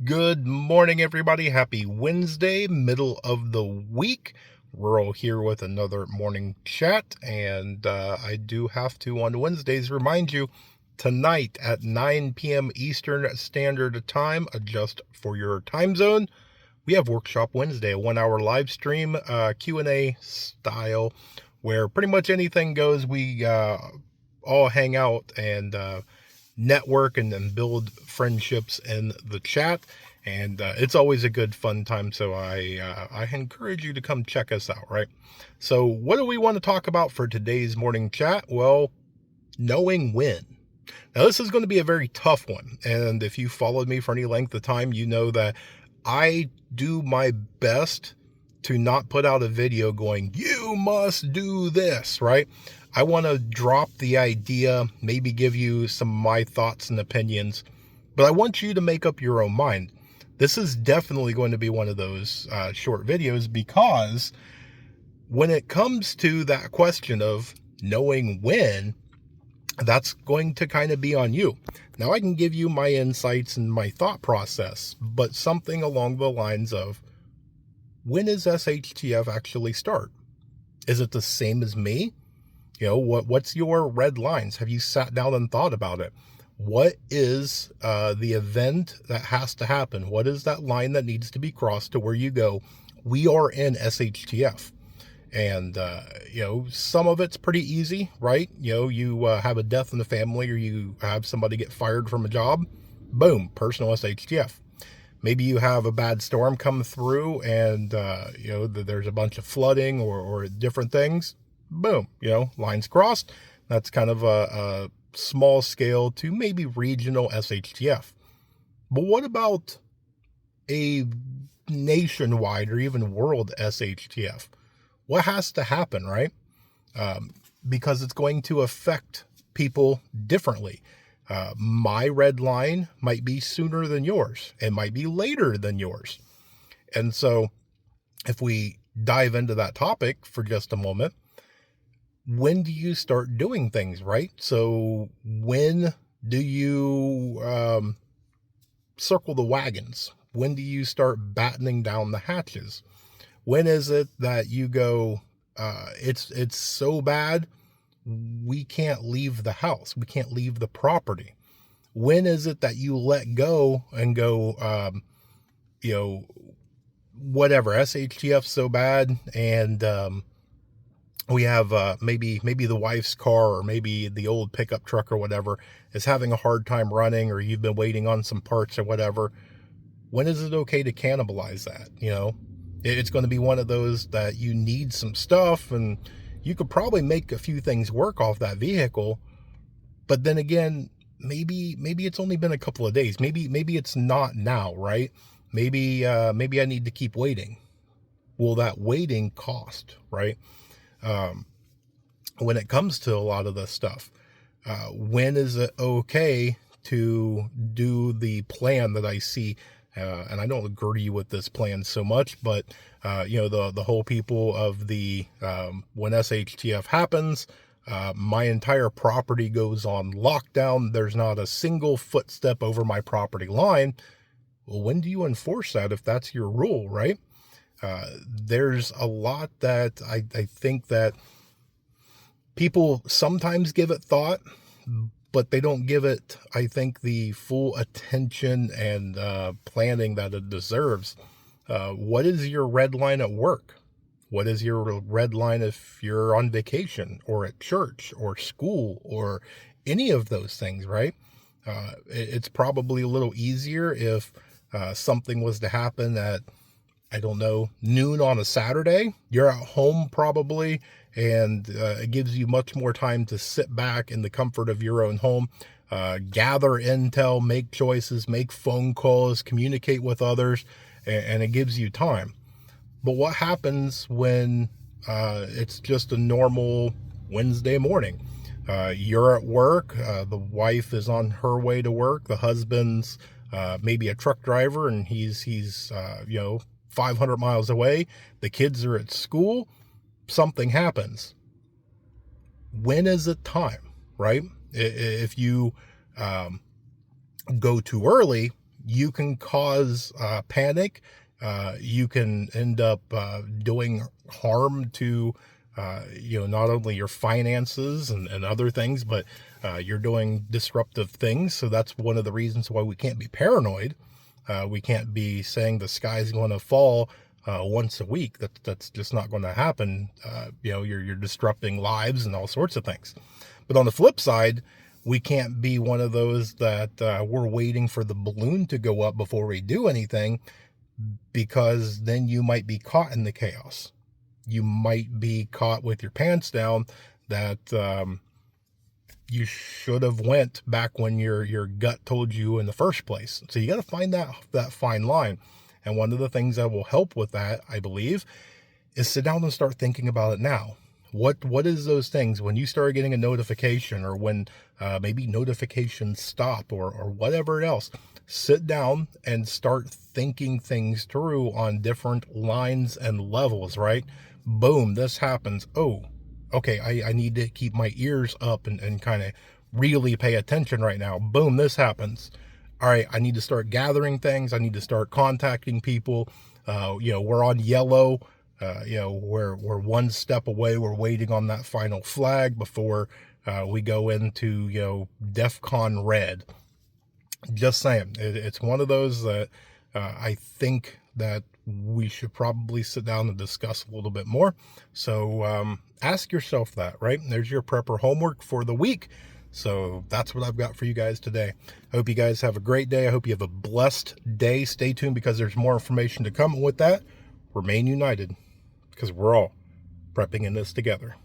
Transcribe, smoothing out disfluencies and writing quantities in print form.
Good morning, everybody. Happy Wednesday, middle of the week. We're all here with another morning chat, and I do have to, on Wednesdays, remind you tonight at 9 p.m. Eastern Standard Time, adjust for your time zone. We have Workshop Wednesday, a 1 hour live stream Q&A style, where pretty much anything goes. We all hang out and network and build friendships in the chat, and it's always a good fun time. So I encourage you to come check us out. Right, so what do we want to talk about for today's morning chat? Well, knowing when. Now, this is going to be a very tough one, and if you followed me for any length of time, you know that I do my best to not put out a video going, you must do this, right? I want to drop the idea, maybe give you some of my thoughts and opinions, but I want you to make up your own mind. This is definitely going to be one of those short videos, because when it comes to that question of knowing when, that's going to kind of be on you. Now, I can give you my insights and my thought process, but something along the lines of, when does SHTF actually start? Is it the same as me? You know, what's your red lines? Have you sat down and thought about it? What is the event that has to happen? What is that line that needs to be crossed to where you go, we are in SHTF? And, some of it's pretty easy, right? You have a death in the family, or you have somebody get fired from a job. Boom, personal SHTF. Maybe you have a bad storm come through, and, there's a bunch of flooding or different things. Boom, lines crossed. That's kind of a small scale to maybe regional SHTF. But what about a nationwide or even world SHTF? What has to happen, right? Because it's going to affect people differently. My red line might be sooner than yours. It might be later than yours. And so if we dive into that topic for just a moment, when do you start doing things, right? So when do you circle the wagons? When do you start battening down the hatches? When is it that you go, it's so bad, we can't leave the house, we can't leave the property? When is it that you let go and go, whatever, SHTF's so bad, and we have maybe the wife's car, or maybe the old pickup truck or whatever is having a hard time running, or you've been waiting on some parts or whatever. When is it okay to cannibalize that? It's going to be one of those that you need some stuff, and you could probably make a few things work off that vehicle. But then again, maybe it's only been a couple of days. Maybe it's not now, right? Maybe I need to keep waiting. Will that waiting cost, right? When it comes to a lot of this stuff, when is it okay to do the plan that I see? And I don't agree with this plan so much, but the whole people of the when SHTF happens, my entire property goes on lockdown. There's not a single footstep over my property line. Well, when do you enforce that if that's your rule, right? There's a lot that I think that people sometimes give it thought, but they don't give it, I think, the full attention and planning that it deserves. What is your red line at work? What is your red line if you're on vacation or at church or school or any of those things, right? It's probably a little easier if something was to happen at, I don't know, noon on a Saturday. You're at home probably, and it gives you much more time to sit back in the comfort of your own home, gather intel, make choices, make phone calls, communicate with others, and it gives you time. But what happens when it's just a normal Wednesday morning? You're at work, the wife is on her way to work, the husband's maybe a truck driver, and he's 500 miles away, the kids are at school, something happens. When is it time, right? If you go too early, you can cause panic. You can end up doing harm to not only your finances and other things, but you're doing disruptive things. So that's one of the reasons why we can't be paranoid. We can't be saying the sky's going to fall once a week. That's just not going to happen. You're disrupting lives and all sorts of things. But on the flip side, we can't be one of those that we're waiting for the balloon to go up before we do anything, because then you might be caught in the chaos. You might be caught with your pants down that you should have went back when your gut told you in the first place. So you got to find that fine line. And one of the things that will help with that, I believe, is sit down and start thinking about it now. What is those things when you start getting a notification, or when maybe notifications stop, or whatever else? Sit down and start thinking things through on different lines and levels, right? Boom, this happens. Oh, okay, I need to keep my ears up and kind of really pay attention right now. Boom, this happens. All right, I need to start gathering things. I need to start contacting people. We're on yellow. We're one step away. We're waiting on that final flag before we go into, DEFCON red. Just saying, it's one of those that I think that we should probably sit down and discuss a little bit more. So ask yourself that, right? There's your prepper homework for the week. So that's what I've got for you guys today. I hope you guys have a great day. I hope you have a blessed day. Stay tuned, because there's more information to come. And with that, remain united, because we're all prepping in this together.